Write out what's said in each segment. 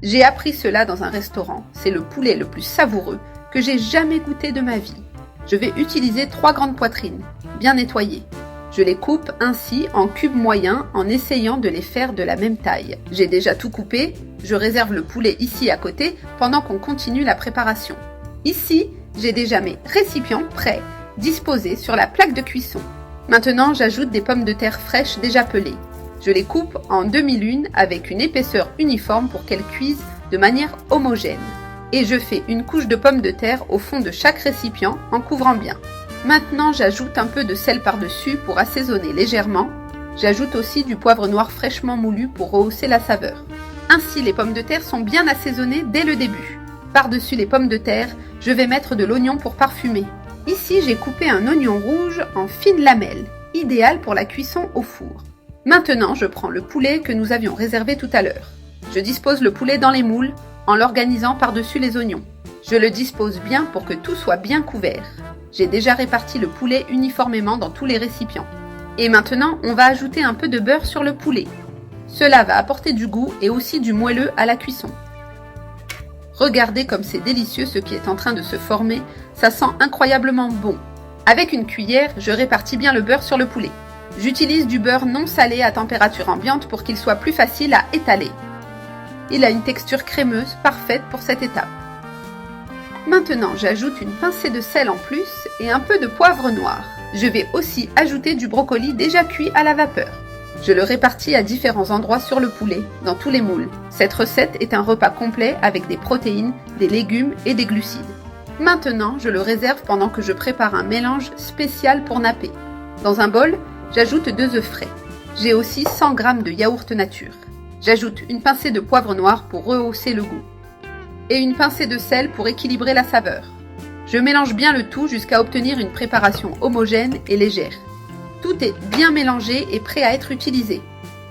J'ai appris cela dans un restaurant. C'est le poulet le plus savoureux que j'ai jamais goûté de ma vie. Je vais utiliser 3 grandes poitrines, bien nettoyées. Je les coupe ainsi en cubes moyens en essayant de les faire de la même taille. J'ai déjà tout coupé, je réserve le poulet ici à côté pendant qu'on continue la préparation. Ici, j'ai déjà mes récipients prêts, disposés sur la plaque de cuisson. Maintenant, j'ajoute des pommes de terre fraîches déjà pelées. Je les coupe en demi-lune avec une épaisseur uniforme pour qu'elles cuisent de manière homogène. Et je fais une couche de pommes de terre au fond de chaque récipient en couvrant bien. Maintenant, j'ajoute un peu de sel par-dessus pour assaisonner légèrement. J'ajoute aussi du poivre noir fraîchement moulu pour rehausser la saveur. Ainsi, les pommes de terre sont bien assaisonnées dès le début. Par-dessus les pommes de terre, je vais mettre de l'oignon pour parfumer. Ici, j'ai coupé un oignon rouge en fines lamelles, idéal pour la cuisson au four. Maintenant, je prends le poulet que nous avions réservé tout à l'heure. Je dispose le poulet dans les moules en l'organisant par-dessus les oignons. Je le dispose bien pour que tout soit bien couvert. J'ai déjà réparti le poulet uniformément dans tous les récipients. Et maintenant, on va ajouter un peu de beurre sur le poulet. Cela va apporter du goût et aussi du moelleux à la cuisson. Regardez comme c'est délicieux ce qui est en train de se former, ça sent incroyablement bon. Avec une cuillère, je répartis bien le beurre sur le poulet. J'utilise du beurre non salé à température ambiante pour qu'il soit plus facile à étaler. Il a une texture crémeuse parfaite pour cette étape. Maintenant, j'ajoute une pincée de sel en plus et un peu de poivre noir. Je vais aussi ajouter du brocoli déjà cuit à la vapeur. Je le répartis à différents endroits sur le poulet, dans tous les moules. Cette recette est un repas complet avec des protéines, des légumes et des glucides. Maintenant, je le réserve pendant que je prépare un mélange spécial pour napper. Dans un bol, j'ajoute 2 œufs frais. J'ai aussi 100 g de yaourt nature. J'ajoute une pincée de poivre noir pour rehausser le goût. Et une pincée de sel pour équilibrer la saveur. Je mélange bien le tout jusqu'à obtenir une préparation homogène et légère. Tout est bien mélangé et prêt à être utilisé.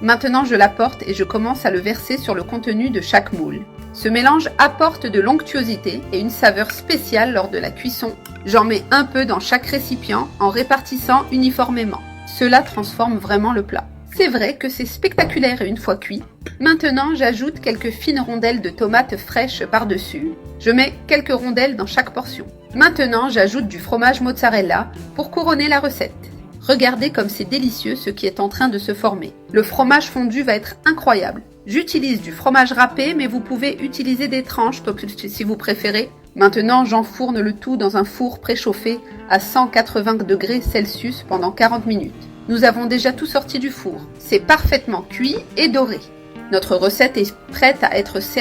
Maintenant, je l'apporte et je commence à le verser sur le contenu de chaque moule. Ce mélange apporte de l'onctuosité et une saveur spéciale lors de la cuisson. J'en mets un peu dans chaque récipient en répartissant uniformément. Cela transforme vraiment le plat. C'est vrai que c'est spectaculaire une fois cuit. Maintenant, j'ajoute quelques fines rondelles de tomates fraîches par-dessus. Je mets quelques rondelles dans chaque portion. Maintenant, j'ajoute du fromage mozzarella pour couronner la recette. Regardez comme c'est délicieux ce qui est en train de se former. Le fromage fondu va être incroyable. J'utilise du fromage râpé, mais vous pouvez utiliser des tranches si vous préférez. Maintenant, j'enfourne le tout dans un four préchauffé à 180 degrés Celsius pendant 40 minutes. Nous avons déjà tout sorti du four. C'est parfaitement cuit et doré. Notre recette est prête à être servie.